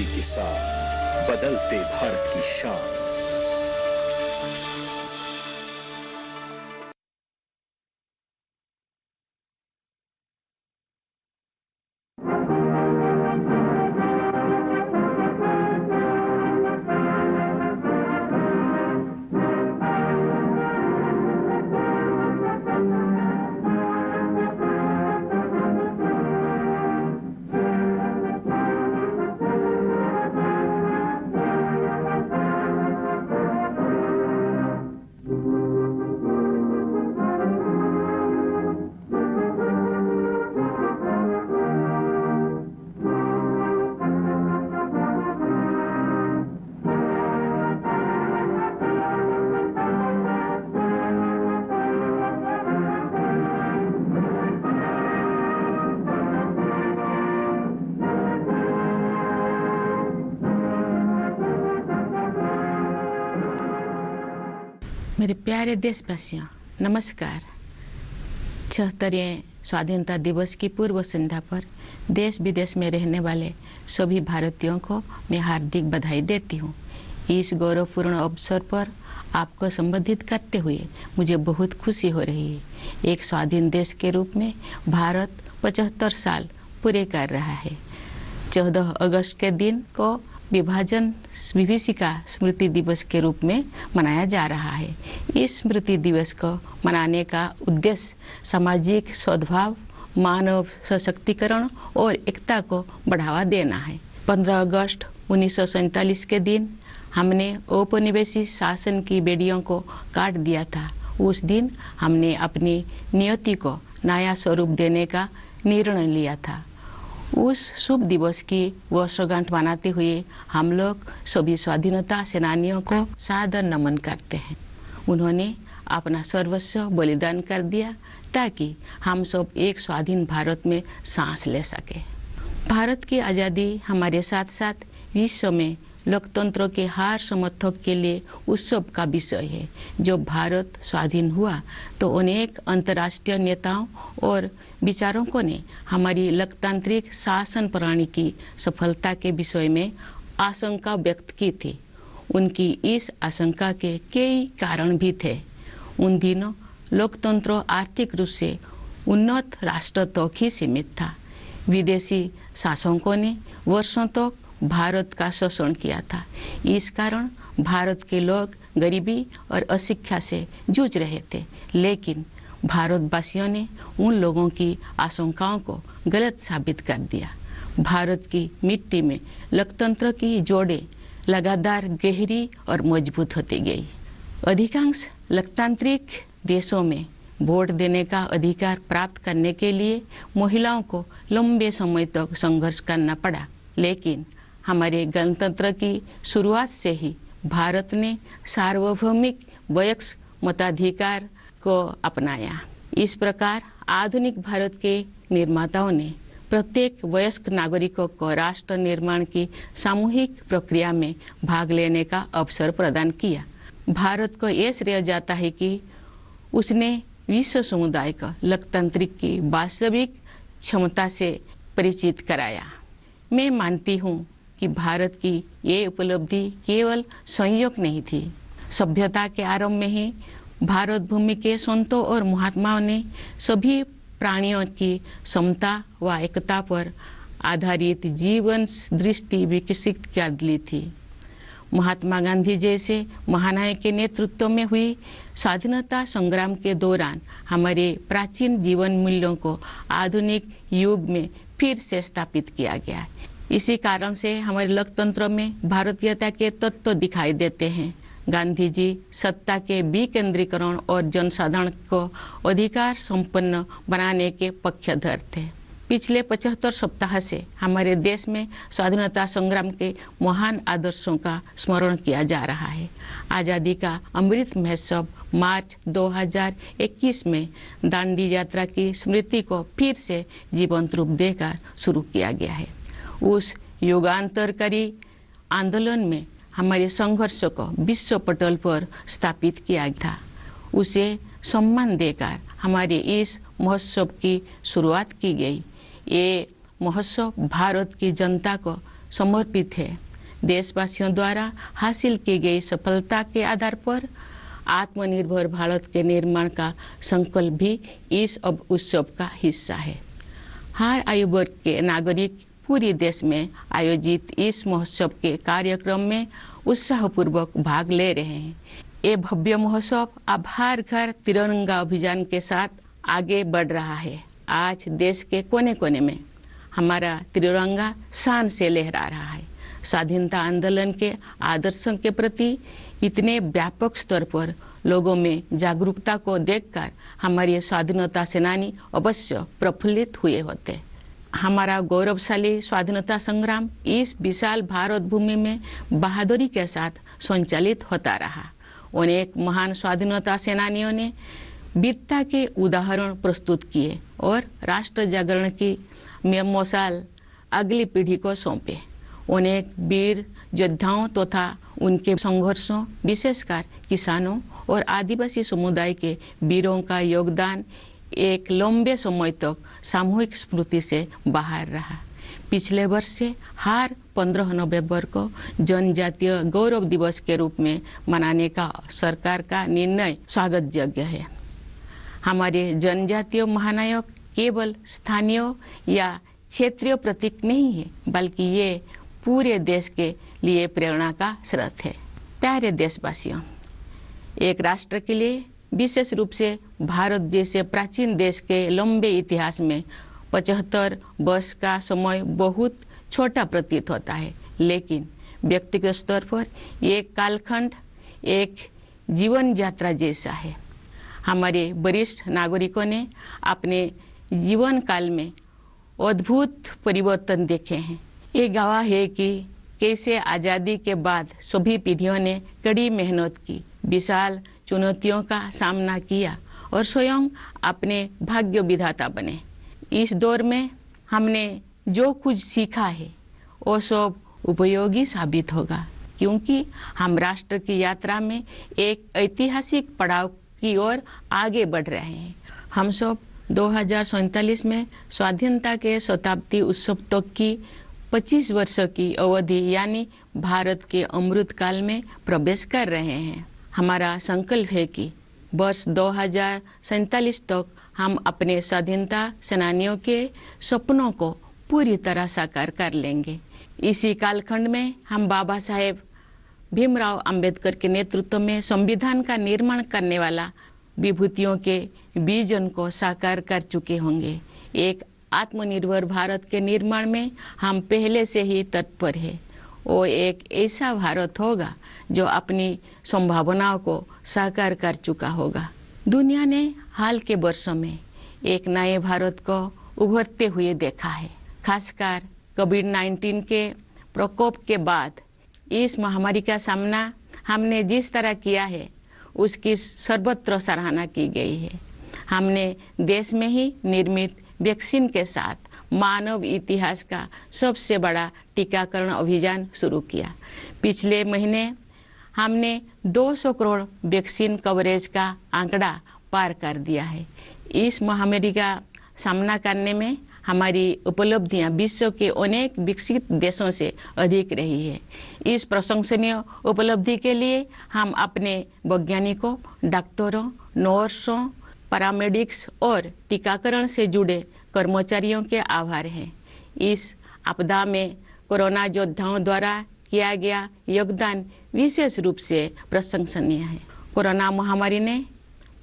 के साथ बदलते भारत की शान। मेरे प्यारे देशवासियों, नमस्कार। 76वें स्वाधीनता दिवस की पूर्व संध्या पर देश विदेश में रहने वाले सभी भारतीयों को मैं हार्दिक बधाई देती हूँ। इस गौरवपूर्ण अवसर पर आपको संबोधित करते हुए मुझे बहुत खुशी हो रही है। एक स्वाधीन देश के रूप में भारत 75 साल पूरे कर रहा है। 14 अगस्त के दिन को विभाजन विभीषिका स्मृति दिवस के रूप में मनाया जा रहा है। इस स्मृति दिवस को मनाने का उद्देश्य सामाजिक सद्भाव, मानव सशक्तिकरण और एकता को बढ़ावा देना है। 15 अगस्त 1947 के दिन हमने औपनिवेशिक शासन की बेड़ियों को काट दिया था। उस दिन हमने अपनी नियति को नया स्वरूप देने का निर्णय लिया था। उस शुभ दिवस की वर्षगांठ मनाते हुए हम लोग सभी स्वाधीनता सेनानियों को सादर नमन करते हैं। उन्होंने अपना सर्वस्व बलिदान कर दिया ताकि हम सब एक स्वाधीन भारत में सांस ले सके। भारत की आज़ादी हमारे साथ साथ विश्व में लोकतंत्र के हर समर्थक के लिए उत्सव का विषय है। जब भारत स्वाधीन हुआ तो अनेक अंतर्राष्ट्रीय नेताओं और विचारकों ने हमारी लोकतांत्रिक शासन प्रणाली की सफलता के विषय में आशंका व्यक्त की थी। उनकी इस आशंका के कई कारण भी थे। उन दिनों लोकतंत्र आर्थिक रूप से उन्नत राष्ट्र तक ही सीमित था। विदेशी शासकों ने वर्षों तक भारत का शोषण किया था। इस कारण भारत के लोग गरीबी और अशिक्षा से जूझ रहे थे, लेकिन भारतवासियों ने उन लोगों की आशंकाओं को गलत साबित कर दिया। भारत की मिट्टी में लोकतंत्र की जोड़ें लगातार गहरी और मजबूत होती गई। अधिकांश लोकतांत्रिक देशों में वोट देने का अधिकार प्राप्त करने के लिए महिलाओं को लंबे समय तक संघर्ष करना पड़ा, लेकिन हमारे गणतंत्र की शुरुआत से ही भारत ने सार्वभौमिक वयस्क मताधिकार को अपनाया। इस प्रकार आधुनिक भारत के निर्माताओं ने प्रत्येक वयस्क नागरिकों को राष्ट्र निर्माण की सामूहिक प्रक्रिया में भाग लेने का अवसर प्रदान किया। भारत को यह श्रेय जाता है कि उसने विश्व समुदाय को लोकतंत्र की वास्तविक क्षमता से परिचित कराया। मैं मानती हूँ कि भारत की ये उपलब्धि केवल संयोग नहीं थी। सभ्यता के आरंभ में ही भारत भूमि के संतों और महात्माओं ने सभी प्राणियों की समता व एकता पर आधारित जीवन दृष्टि विकसित कर ली थी। महात्मा गांधी जैसे महानायक के नेतृत्व में हुई स्वाधीनता संग्राम के दौरान हमारे प्राचीन जीवन मूल्यों को आधुनिक युग में फिर से स्थापित किया गया। इसी कारण से हमारे लोकतंत्र में भारतीयता के तत्व दिखाई देते हैं। गांधी जी सत्ता के विकेंद्रीकरण और जनसाधारण को अधिकार संपन्न बनाने के पक्षधर थे। पिछले 75 सप्ताह से हमारे देश में स्वाधीनता संग्राम के महान आदर्शों का स्मरण किया जा रहा है। आज़ादी का अमृत महोत्सव मार्च 2021 में दांडी यात्रा की स्मृति को फिर से जीवंत रूप देकर शुरू किया गया है। उस युगांतरकारी आंदोलन में हमारे संघर्ष को विश्व पटल पर स्थापित किया था। उसे सम्मान देकर हमारे इस महोत्सव की शुरुआत की गई। ये महोत्सव भारत की जनता को समर्पित है। देशवासियों द्वारा हासिल की गई सफलता के आधार पर आत्मनिर्भर भारत के निर्माण का संकल्प भी इस उत्सव का हिस्सा है। हर आयु वर्ग के नागरिक पूरे देश में आयोजित इस महोत्सव के कार्यक्रम में उत्साहपूर्वक भाग ले रहे हैं। ये भव्य महोत्सव अब हर घर तिरंगा अभियान के साथ आगे बढ़ रहा है। आज देश के कोने कोने में हमारा तिरंगा शान से लहरा रहा है। स्वाधीनता आंदोलन के आदर्शों के प्रति इतने व्यापक स्तर पर लोगों में जागरूकता को देखकर हमारे स्वाधीनता सेनानी अवश्य प्रफुल्लित हुए होते। हमारा गौरवशाली स्वाधीनता संग्राम इस विशाल भारत भूमि में बहादुरी के साथ संचालित होता रहा। अनेक महान स्वाधीनता सेनानियों ने वीरता के उदाहरण प्रस्तुत किए और राष्ट्र जागरण की मशाल अगली पीढ़ी को सौंपे। अनेक वीर योद्धाओं तथा उनके संघर्षों, विशेषकर किसानों और आदिवासी समुदाय के वीरों का योगदान एक लंबे समय तक सामूहिक स्मृति से बाहर रहा। पिछले वर्ष से हर 15 नवंबर को जनजातीय गौरव दिवस के रूप में मनाने का सरकार का निर्णय स्वागत योग्य है। हमारे जनजातीय महानायक केवल स्थानीय या क्षेत्रीय प्रतीक नहीं है, बल्कि ये पूरे देश के लिए प्रेरणा का स्रोत है। प्यारे देशवासियों, एक राष्ट्र के लिए, विशेष रूप से भारत जैसे प्राचीन देश के लंबे इतिहास में 75 वर्ष का समय बहुत छोटा प्रतीत होता है, लेकिन व्यक्तिगत स्तर पर ये कालखंड एक जीवन यात्रा जैसा है। हमारे वरिष्ठ नागरिकों ने अपने जीवन काल में अद्भुत परिवर्तन देखे हैं। ये गवाह है कि कैसे आज़ादी के बाद सभी पीढ़ियों ने कड़ी मेहनत की, विशाल चुनौतियों का सामना किया और स्वयं अपने भाग्य विधाता बने। इस दौर में हमने जो कुछ सीखा है वो सब उपयोगी साबित होगा, क्योंकि हम राष्ट्र की यात्रा में एक ऐतिहासिक पड़ाव की ओर आगे बढ़ रहे हैं। हम सब 2047 में स्वाधीनता के शताब्दी उत्सव तक की 25 वर्षों की अवधि यानी भारत के अमृत काल में प्रवेश कर रहे हैं। हमारा संकल्प है कि वर्ष 2047 तक हम अपने स्वाधीनता सेनानियों के सपनों को पूरी तरह साकार कर लेंगे। इसी कालखंड में हम बाबा साहेब भीमराव अंबेडकर के नेतृत्व में संविधान का निर्माण करने वाला विभूतियों के विजन को साकार कर चुके होंगे। एक आत्मनिर्भर भारत के निर्माण में हम पहले से ही तत्पर हैं। वो एक ऐसा भारत होगा जो अपनी संभावनाओं को साकार कर चुका होगा। दुनिया ने हाल के वर्षों में एक नए भारत को उभरते हुए देखा है। खासकर कोविड-19 के प्रकोप के बाद इस महामारी का सामना हमने जिस तरह किया है उसकी सर्वत्र सराहना की गई है। हमने देश में ही निर्मित वैक्सीन के साथ मानव इतिहास का सबसे बड़ा टीकाकरण अभियान शुरू किया। पिछले महीने हमने 200 करोड़ वैक्सीन कवरेज का आंकड़ा पार कर दिया है। इस महामारी का सामना करने में हमारी उपलब्धियां विश्व के अनेक विकसित देशों से अधिक रही है। इस प्रशंसनीय उपलब्धि के लिए हम अपने वैज्ञानिकों, डॉक्टरों, नर्सों, पैरामेडिक्स और टीकाकरण से जुड़े कर्मचारियों के आभार हैं। इस आपदा में कोरोना योद्धाओं द्वारा किया गया योगदान विशेष रूप से प्रशंसनीय है। कोरोना महामारी ने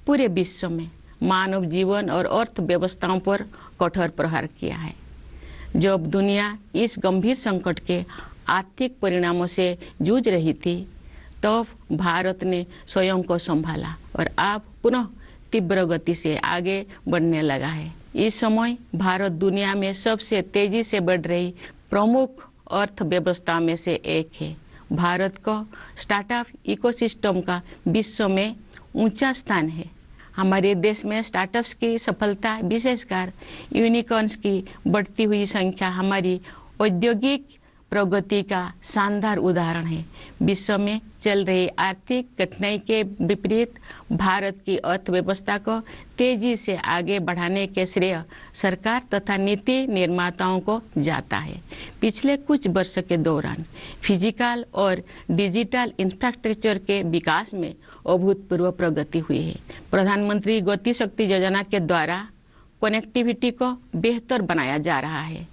पूरे विश्व में मानव जीवन और अर्थव्यवस्थाओं पर कठोर प्रहार किया है। जब दुनिया इस गंभीर संकट के आर्थिक परिणामों से जूझ रही थी, तब भारत ने स्वयं को संभाला और अब पुनः तीव्र गति से आगे बढ़ने लगा है। इस समय भारत दुनिया में सबसे तेजी से बढ़ रही प्रमुख अर्थव्यवस्था में से एक है। भारत को स्टार्टअप इकोसिस्टम का विश्व में ऊंचा स्थान है। हमारे देश में स्टार्टअप्स की सफलता, विशेषकर यूनिकॉर्न्स की बढ़ती हुई संख्या हमारी औद्योगिक प्रगति का शानदार उदाहरण है। विश्व में चल रही आर्थिक कठिनाई के विपरीत भारत की अर्थव्यवस्था को तेजी से आगे बढ़ाने के श्रेय सरकार तथा नीति निर्माताओं को जाता है। पिछले कुछ वर्षों के दौरान फिजिकल और डिजिटल इंफ्रास्ट्रक्चर के विकास में अभूतपूर्व प्रगति हुई है। प्रधानमंत्री गति शक्ति योजना के द्वारा कनेक्टिविटी को बेहतर बनाया जा रहा है।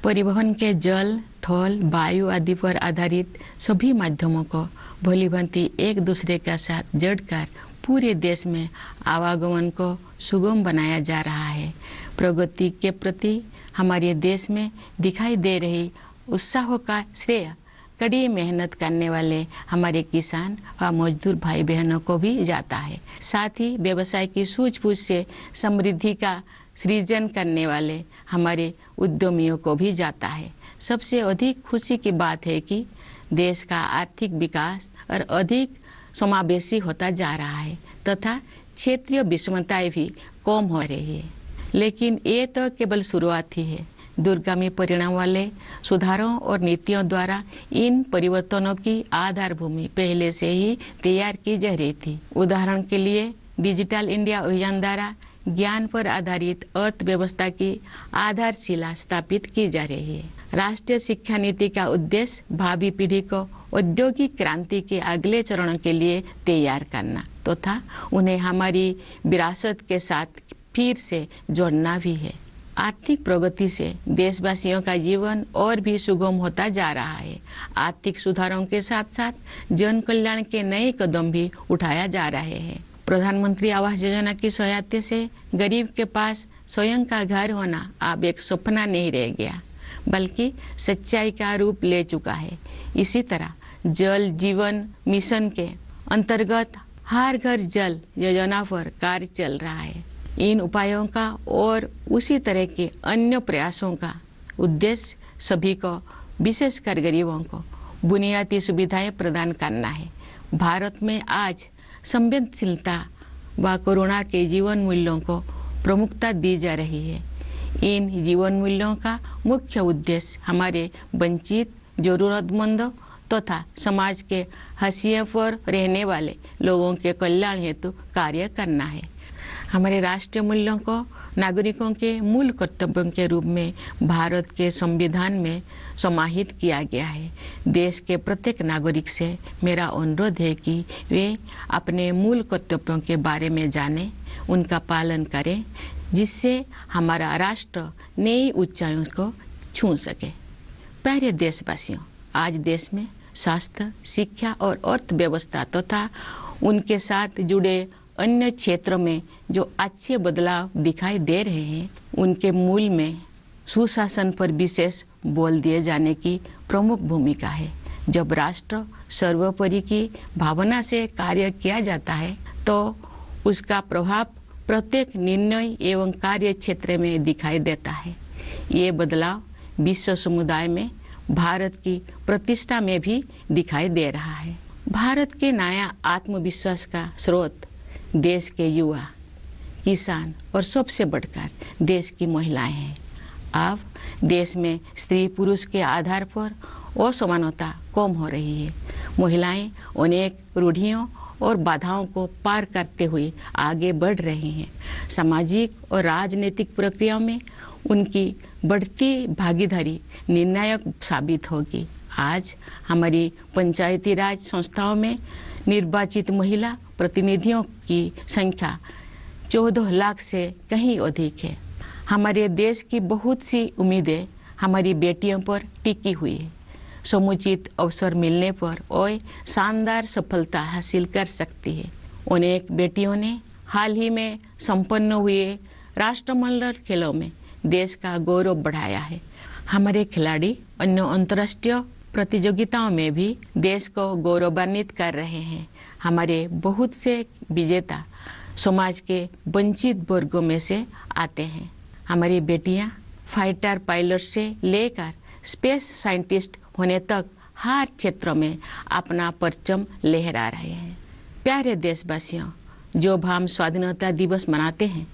परिवहन के जल, थल, वायु आदि पर आधारित सभी माध्यमों को भलीभांति एक दूसरे के साथ जोड़कर पूरे देश में आवागमन को सुगम बनाया जा रहा है। प्रगति के प्रति हमारे देश में दिखाई दे रही उत्साह का श्रेय कड़ी मेहनत करने वाले हमारे किसान व मजदूर भाई बहनों को भी जाता है। साथ ही व्यवसाय की सूझबूझ से समृद्धि का सृजन करने वाले हमारे उद्यमियों को भी जाता है। सबसे अधिक खुशी की बात है कि देश का आर्थिक विकास और अधिक समावेशी होता जा रहा है तथा क्षेत्रीय विषमताएं भी कम हो रही है। लेकिन ये तो केवल शुरुआत ही है। दूरगामी परिणाम वाले सुधारों और नीतियों द्वारा इन परिवर्तनों की आधार भूमि पहले से ही तैयार की जा रही थी। उदाहरण के लिए डिजिटल इंडिया अभियान द्वारा ज्ञान पर आधारित अर्थव्यवस्था की आधारशिला स्थापित की जा रही है। राष्ट्रीय शिक्षा नीति का उद्देश्य भावी पीढ़ी को औद्योगिक क्रांति के अगले चरणों के लिए तैयार करना तथा उन्हें हमारी विरासत के साथ फिर से जोड़ना भी है। आर्थिक प्रगति से देशवासियों का जीवन और भी सुगम होता जा रहा है। आर्थिक सुधारों के साथ साथ जन कल्याण के नए कदम भी उठाया जा रहे हैं। प्रधानमंत्री आवास योजना की सहायता से गरीब के पास स्वयं का घर होना अब एक सपना नहीं रह गया, बल्कि सच्चाई का रूप ले चुका है। इसी तरह जल जीवन मिशन के अंतर्गत हर घर जल योजना पर कार्य चल रहा है। इन उपायों का और उसी तरह के अन्य प्रयासों का उद्देश्य सभी को, विशेषकर गरीबों को, बुनियादी सुविधाएं प्रदान करना है। भारत में आज संवेदनशीलता व करुणा के जीवन मूल्यों को प्रमुखता दी जा रही है। इन जीवन मूल्यों का मुख्य उद्देश्य हमारे वंचित, जरूरतमंदों तथा समाज के हाशिए पर रहने वाले लोगों के कल्याण हेतु कार्य करना है। हमारे राष्ट्रीय मूल्यों को नागरिकों के मूल कर्तव्यों के रूप में भारत के संविधान में समाहित किया गया है। देश के प्रत्येक नागरिक से मेरा अनुरोध है कि वे अपने मूल कर्तव्यों के बारे में जानें, उनका पालन करें, जिससे हमारा राष्ट्र नई ऊंचाइयों को छू सके। प्यारे देशवासियों, आज देश में स्वास्थ्य, शिक्षा और अर्थव्यवस्था तथा उनके साथ जुड़े अन्य क्षेत्रों में जो अच्छे बदलाव दिखाई दे रहे हैं, उनके मूल में सुशासन पर विशेष बल दिए जाने की प्रमुख भूमिका है। जब राष्ट्र सर्वोपरि की भावना से कार्य किया जाता है तो उसका प्रभाव प्रत्येक निर्णय एवं कार्य क्षेत्र में दिखाई देता है। ये बदलाव विश्व समुदाय में भारत की प्रतिष्ठा में भी दिखाई दे रहा है। भारत के नया आत्मविश्वास का स्रोत देश के युवा, किसान और सबसे बढ़कर देश की महिलाएं हैं। अब देश में स्त्री पुरुष के आधार पर असमानता कम हो रही है। महिलाएं अनेक रूढ़ियों और बाधाओं को पार करते हुए आगे बढ़ रही हैं। सामाजिक और राजनीतिक प्रक्रियाओं में उनकी बढ़ती भागीदारी निर्णायक साबित होगी। आज हमारी पंचायती राज संस्थाओं में निर्वाचित महिला प्रतिनिधियों की संख्या 14 लाख से कहीं अधिक है। हमारे देश की बहुत सी उम्मीदें हमारी बेटियों पर टिकी हुई है। समुचित अवसर मिलने पर वह शानदार सफलता हासिल कर सकती है। अनेक बेटियों ने हाल ही में संपन्न हुए राष्ट्रमंडल खेलों में देश का गौरव बढ़ाया है। हमारे खिलाड़ी अन्य अंतर्राष्ट्रीय प्रतियोगिताओं में भी देश को गौरवान्वित कर रहे हैं। हमारे बहुत से विजेता समाज के वंचित वर्गों में से आते हैं। हमारी बेटियां फाइटर पायलट से लेकर स्पेस साइंटिस्ट होने तक हर क्षेत्र में अपना परचम लहरा रहे हैं। प्यारे देशवासियों, जब हम स्वाधीनता दिवस मनाते हैं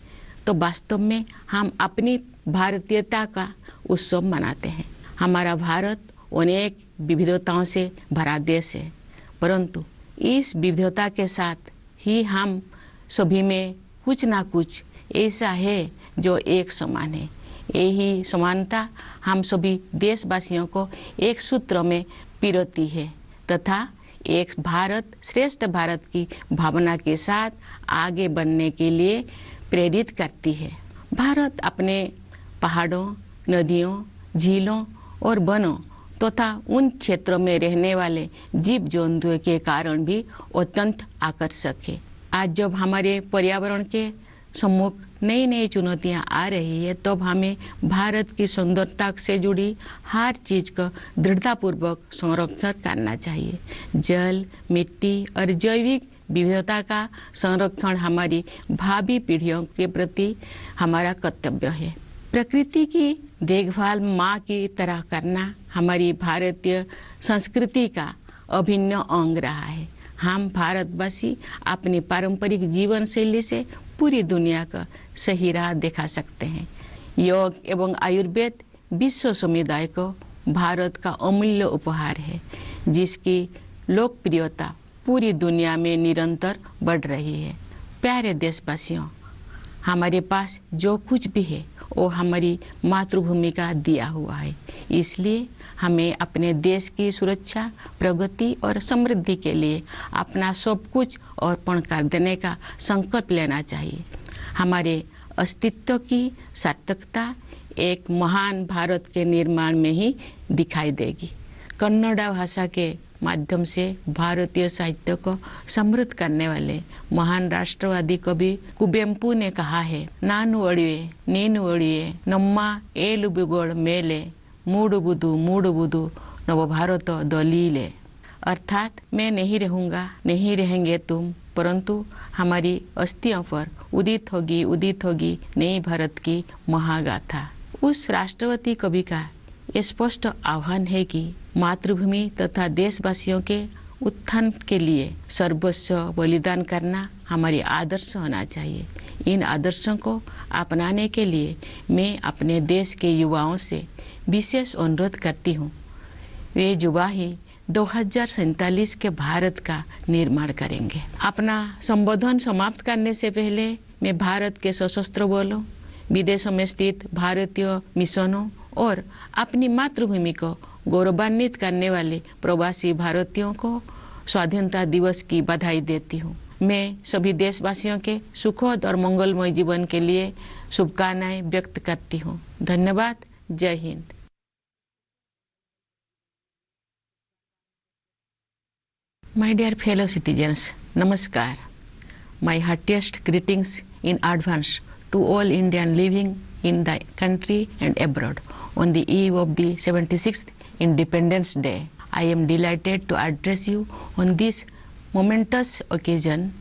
तो वास्तव में हम अपनी भारतीयता का उत्सव मनाते हैं। हमारा भारत अनेक विविधताओं से भरा देश है, परंतु इस विविधता के साथ ही हम सभी में कुछ ना कुछ ऐसा है जो एक समान है। यही समानता हम सभी देशवासियों को एक सूत्र में पिरोती है तथा एक भारत श्रेष्ठ भारत की भावना के साथ आगे बढ़ने के लिए प्रेरित करती है। भारत अपने पहाड़ों, नदियों, झीलों और वनों तथा उन क्षेत्रों में रहने वाले जीव जंतुओं के कारण भी अत्यंत आकर्षक है। आज जब हमारे पर्यावरण के सम्मुख नई नई चुनौतियां आ रही है, तब हमें भारत की सुंदरता से जुड़ी हर चीज का दृढ़तापूर्वक संरक्षण करना चाहिए। जल, मिट्टी और जैविक विविधता का संरक्षण हमारी भावी पीढ़ियों के प्रति हमारा कर्तव्य है। प्रकृति की देखभाल माँ की तरह करना हमारी भारतीय संस्कृति का अभिन्न अंग रहा है। हम भारतवासी अपनी पारंपरिक जीवन शैली से पूरी दुनिया का सही राह दिखा सकते हैं। योग एवं आयुर्वेद विश्व समुदाय को भारत का अमूल्य उपहार है, जिसकी लोकप्रियता पूरी दुनिया में निरंतर बढ़ रही है। प्यारे देशवासियों, हमारे पास जो कुछ भी है वो हमारी मातृभूमि का दिया हुआ है। इसलिए हमें अपने देश की सुरक्षा, प्रगति और समृद्धि के लिए अपना सब कुछ अर्पण कर देने का संकल्प लेना चाहिए। हमारे अस्तित्व की सार्थकता एक महान भारत के निर्माण में ही दिखाई देगी। कन्नड़ भाषा के माध्यम से भारतीय साहित्य को समृद्ध करने वाले महान राष्ट्रवादी कवि कुवेंपु ने कहा है, नानु अड़िवे नीनु अड़िवे नम्मा एलु बिगोड़ मेले मूडुबुदु नव भारत दलीले। अर्थात मैं नहीं रहूँगा, नहीं रहेंगे तुम, परंतु हमारी अस्थियों पर उदित होगी नई भारत की महागाथा। उस राष्ट्रवादी कवि का ये स्पष्ट आह्वान है कि मातृभूमि तथा देशवासियों के उत्थान के लिए सर्वस्व बलिदान करना हमारी आदर्श होना चाहिए। इन आदर्शों को अपनाने के लिए मैं अपने देश के युवाओं से विशेष अनुरोध करती हूँ। वे युवा ही 2047 के भारत का निर्माण करेंगे। अपना संबोधन समाप्त करने से पहले मैं भारत के सशस्त्र बलों, विदेशों में स्थित भारतीय मिशनों और अपनी मातृभूमि को गौरवान्वित करने वाले प्रवासी भारतीयों को स्वाधीनता दिवस की बधाई देती हूँ। मैं सभी देशवासियों के सुखद और मंगलमय जीवन के लिए शुभकामनाएं व्यक्त करती हूँ। धन्यवाद। जय Hind. My dear fellow citizens, Namaskar. My heartiest greetings in advance to all Indians living in the country and abroad on the eve of the 76th Independence Day. I am delighted to address you on this momentous occasion.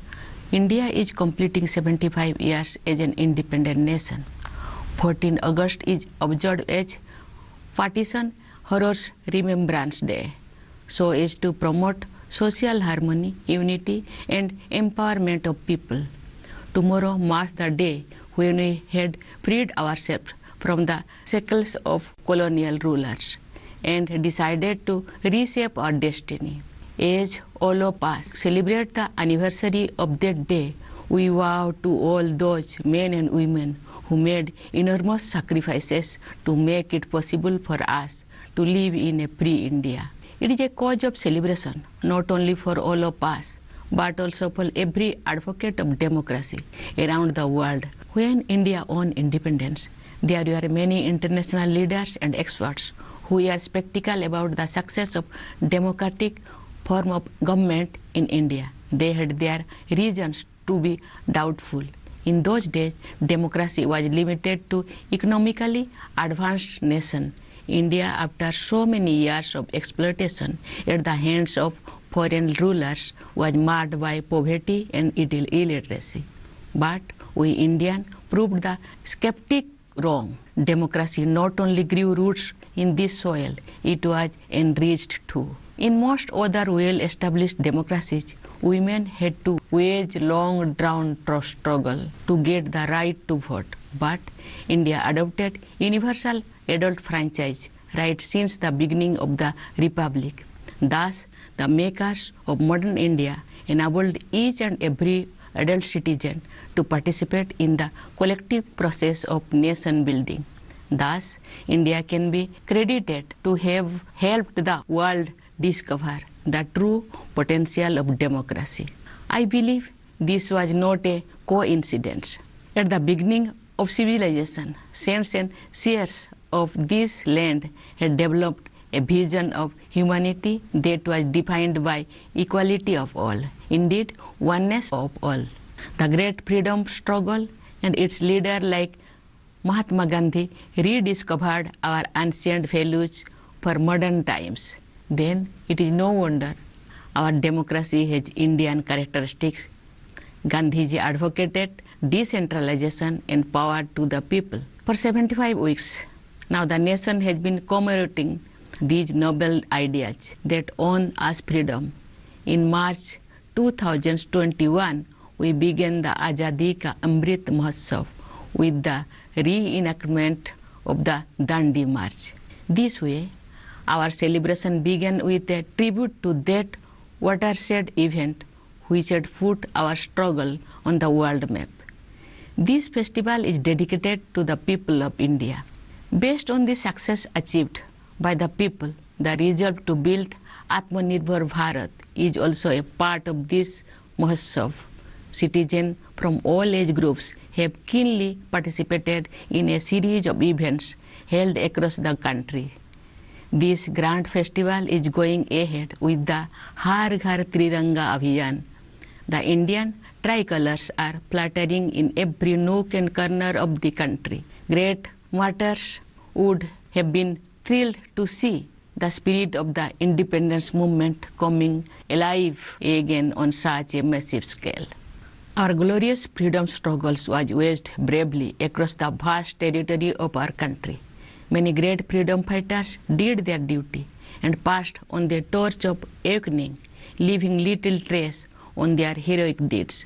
India is completing 75 years as an independent nation. 14 August is observed as Partition Horrors Remembrance Day, so as to promote social harmony, unity and empowerment of people. Tomorrow marks the day when we had freed ourselves from the shackles of colonial rulers and decided to reshape our destiny. As all of us celebrate the anniversary of that day, we vow to all those men and women who made enormous sacrifices to make it possible for us to live in a free India. It is a cause of celebration not only for all of us, but also for every advocate of democracy around the world. When India won independence, there were many international leaders and experts who were skeptical about the success of democratic form of government in India. They had their reasons to be doubtful. In those days, democracy was limited to economically advanced nations. India, after so many years of exploitation at the hands of foreign rulers, was marred by poverty and illiteracy. But we Indians proved the skeptic wrong. Democracy not only grew roots in this soil, it was enriched too. In most other well-established democracies, women had to wage long-drawn struggle to get the right to vote. But India adopted universal adult franchise right since the beginning of the Republic. Thus, the makers of modern India enabled each and every adult citizen to participate in the collective process of nation building. Thus, India can be credited to have helped the world discover the true potential of democracy. I believe this was not a coincidence. At the beginning of civilization, saints and seers of this land had developed a vision of humanity that was defined by equality of all, indeed oneness of all. The great freedom struggle and its leader like Mahatma Gandhi rediscovered our ancient values for modern times. Then it is no wonder our democracy has Indian characteristics. Gandhiji advocated decentralization and power to the people. For 75 weeks, now the nation has been commemorating these noble ideas that earn us freedom. In March 2021, we began the Azadi Ka Amrit Mahotsav with the reenactment of the Dandi March. This way, our celebration began with a tribute to that watershed event which had put our struggle on the world map. This festival is dedicated to the people of India. Based on the success achieved by the people, the resolve to build Atmanirbhar Bharat is also a part of this Mahotsav. Citizens from all age groups have keenly participated in a series of events held across the country. This grand festival is going ahead with the Har Ghar Triranga Abhiyan. The Indian tricolors are fluttering in every nook and corner of the country. Great martyrs would have been thrilled to see the spirit of the independence movement coming alive again on such a massive scale. Our glorious freedom struggles was waged bravely across the vast territory of our country. Many great freedom fighters did their duty and passed on the torch of awakening, leaving little trace on their heroic deeds.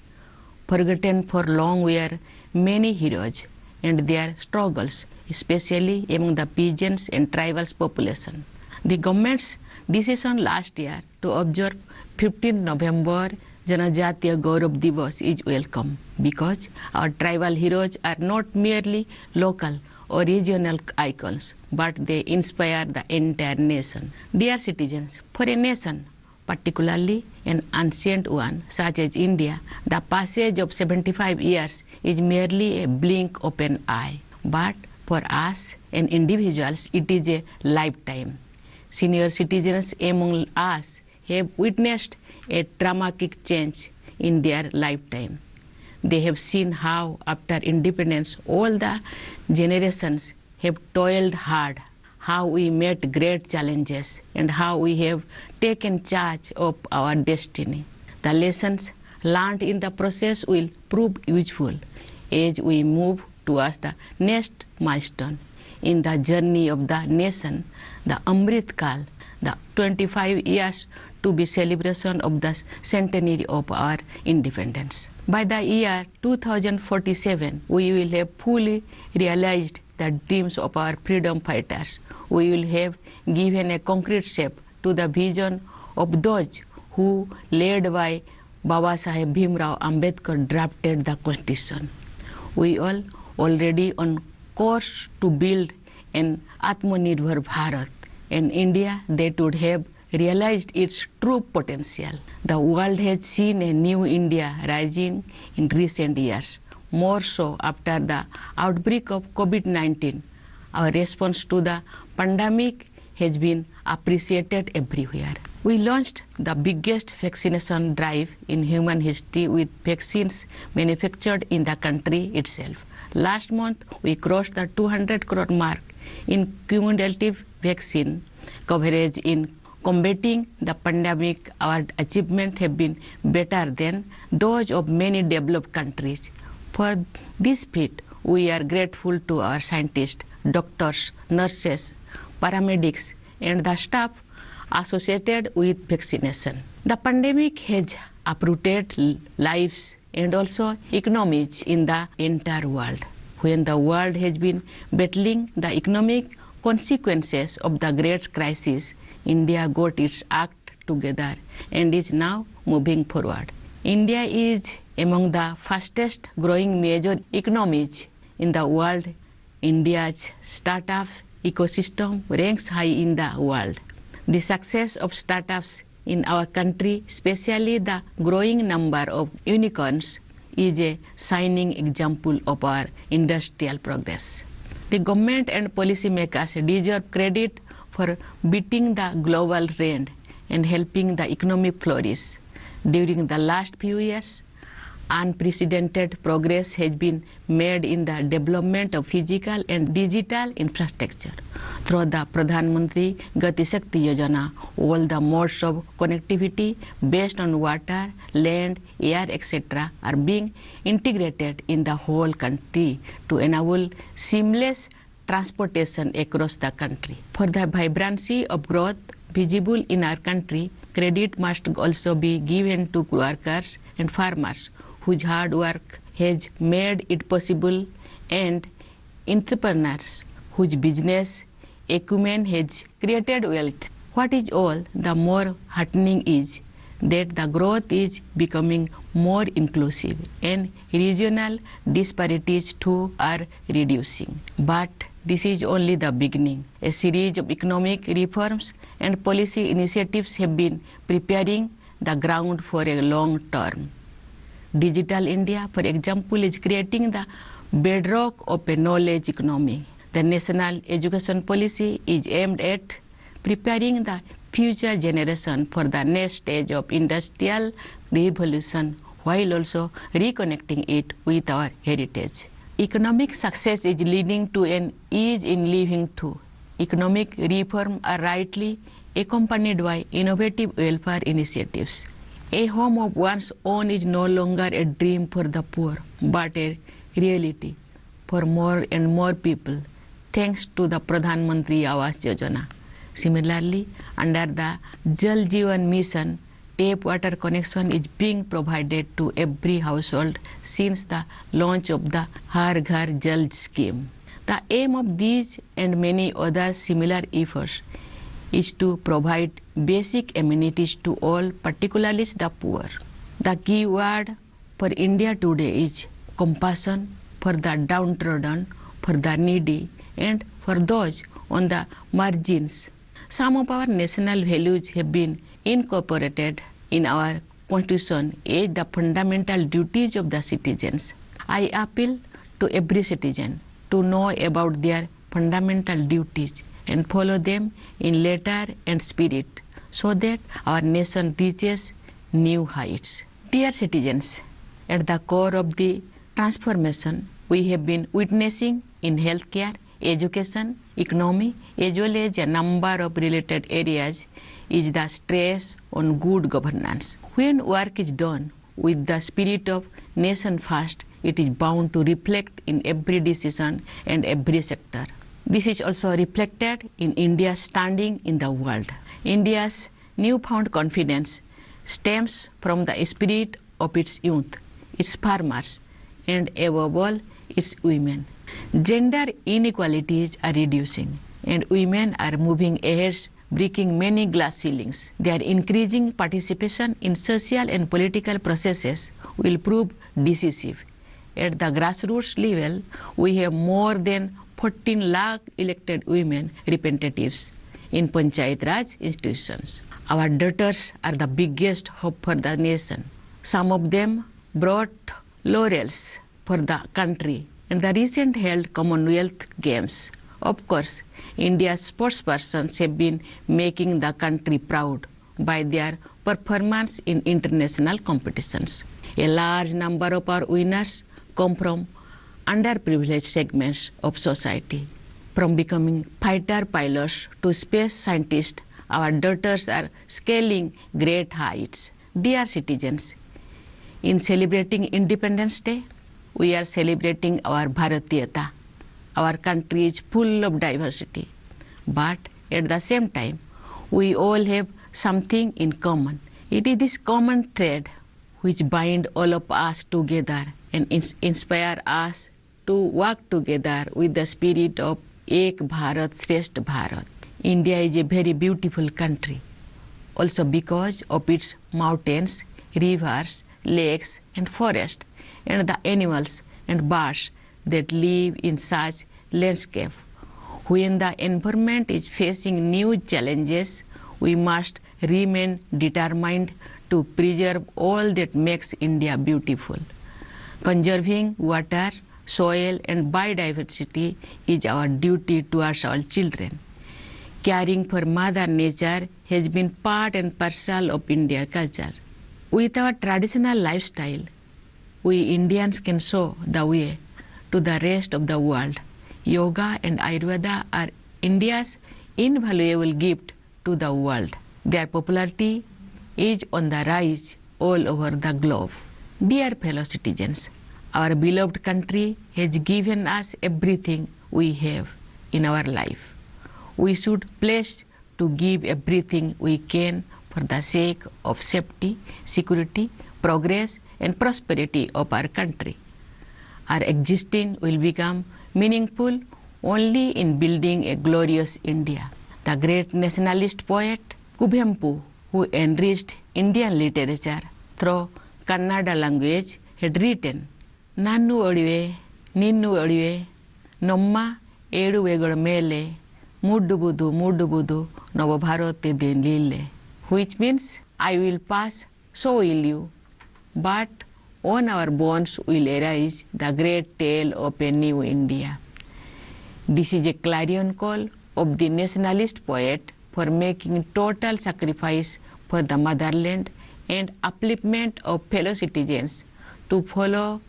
Forgotten for long were many heroes and their struggles, especially among the peasants and tribal population. The government's decision last year to observe 15th November Janajatiya Gaurav Divas is welcome because our tribal heroes are not merely local or regional icons, but they inspire the entire nation. Dear citizens, for a nation, particularly an ancient one such as India, the passage of 75 years is merely a blink of an eye. But for us and individuals, it is a lifetime. Senior citizens among us have witnessed a dramatic change in their lifetime. They have seen how, after independence, all the generations have toiled hard, how we met great challenges, and how we have taken charge of our destiny. The lessons learned in the process will prove useful as we move towards the next milestone in the journey of the nation, the Amrit Kal, the 25 years to be celebration of the centenary of our independence. By the year 2047, we will have fully realized the dreams of our freedom fighters. We will have given a concrete shape to the vision of those who, led by Baba Saheb Bhimrao Ambedkar, drafted the Constitution. We all already on course to build an Atmanirbhar Bharat, an India that would have realized its true potential. The world has seen a new India rising in recent years, more so after the outbreak of COVID-19. Our response to the pandemic has been appreciated everywhere. We launched the biggest vaccination drive in human history with vaccines manufactured in the country itself. Last month, we crossed the 200 crore mark in cumulative vaccine coverage in combating the pandemic. Our achievements have been better than those of many developed countries. For this feat, we are grateful to our scientists, doctors, nurses, paramedics, and the staff associated with vaccination. The pandemic has uprooted lives and also economies in the entire world. When the world has been battling the economic consequences of the great crisis, India got its act together and is now moving forward. India is among the fastest growing major economies in the world. India's startup ecosystem ranks high in the world. The success of startups in our country, especially the growing number of unicorns, is a shining example of our industrial progress. The government and policymakers deserve credit for beating the global trend and helping the economy flourish. During the last few years, unprecedented progress has been made in the development of physical and digital infrastructure. Through the Pradhan Mantri Gati Shakti Yojana, all the modes of connectivity based on water, land, air, etc. are being integrated in the whole country to enable seamless transportation across the country. For the vibrancy of growth visible in our country, credit must also be given to workers and farmers whose hard work has made it possible, and entrepreneurs whose business acumen has created wealth. What is all the more heartening is that the growth is becoming more inclusive and regional disparities too are reducing. But this is only the beginning. A series of economic reforms and policy initiatives have been preparing the ground for a long term. Digital India, for example, is creating the bedrock of a knowledge economy. The national education policy is aimed at preparing the future generation for the next stage of industrial revolution while also reconnecting it with our heritage. Economic success is leading to an ease in living too. Economic reform are rightly accompanied by innovative welfare initiatives. A home of one's own is no longer a dream for the poor, but a reality for more and more people, thanks to the Pradhan Mantri Awas Yojana. Similarly, under the Jal Jeevan Mission, tap water connection is being provided to every household since the launch of the Har Ghar Jal scheme. The aim of these and many other similar efforts is to provide basic amenities to all, particularly the poor. The key word for India today is compassion for the downtrodden, for the needy, and for those on the margins. Some of our national values have been incorporated in our Constitution as the fundamental duties of the citizens. I appeal to every citizen to know about their fundamental duties and follow them in letter and spirit so that our nation reaches new heights. Dear citizens, at the core of the transformation we have been witnessing in healthcare, education, economy, as well as a number of related areas is the stress on good governance. When work is done with the spirit of nation first, it is bound to reflect in every decision and every sector. This is also reflected in India's standing in the world. India's newfound confidence stems from the spirit of its youth, its farmers, and above all, its women. Gender inequalities are reducing, and women are moving ahead, breaking many glass ceilings. Their increasing participation in social and political processes will prove decisive. At the grassroots level, we have more than 14 lakh elected women representatives in Panchayat Raj institutions. Our daughters are the biggest hope for the nation. Some of them brought laurels for the country in the recent held Commonwealth Games. Of course, India's sportspersons have been making the country proud by their performance in international competitions. A large number of our winners come from underprivileged segments of society. From becoming fighter pilots to space scientists, our daughters are scaling great heights. Dear citizens, in celebrating Independence Day, we are celebrating our Bharatiyata. Our country is full of diversity, but at the same time, we all have something in common. It is this common thread which binds all of us together and inspire us to work together with the spirit of Ek Bharat Shresth Bharat. India is a very beautiful country, also because of its mountains, rivers, lakes and forests, and the animals and birds that live in such landscape. When the environment is facing new challenges, we must remain determined to preserve all that makes India beautiful. Conserving water, soil and biodiversity is our duty towards our children. Caring for Mother Nature has been part and parcel of Indian culture. With our traditional lifestyle, we Indians can show the way to the rest of the world. Yoga and Ayurveda are India's invaluable gift to the world. Their popularity is on the rise all over the globe. Dear fellow citizens, our beloved country has given us everything we have in our life. We should pledge to give everything we can for the sake of safety, security, progress and prosperity of our country. Our existence will become meaningful only in building a glorious India. The great nationalist poet Kuvempu, who enriched Indian literature through Kannada language, had written, Nannu Odive, Ninnu Odive, Nomma Eduvegal Mele, Mudubudu, Nava Bharate de Lille, which means, I will pass, so will you, but on our bones will arise the great tale of a new India. This is a clarion call of the nationalist poet for making total sacrifice for the motherland and upliftment of fellow citizens. To follow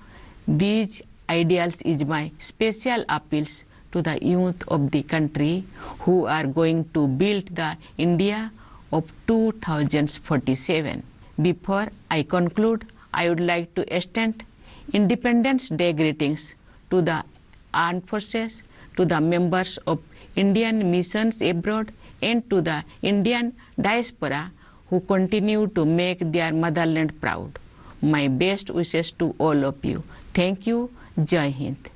these ideals is my special appeals to the youth of the country who are going to build the India of 2047. Before I conclude, I would like to extend Independence Day greetings to the armed forces, to the members of Indian missions abroad, and to the Indian diaspora who continue to make their motherland proud. My best wishes to all of you. Thank you. Jai Hind.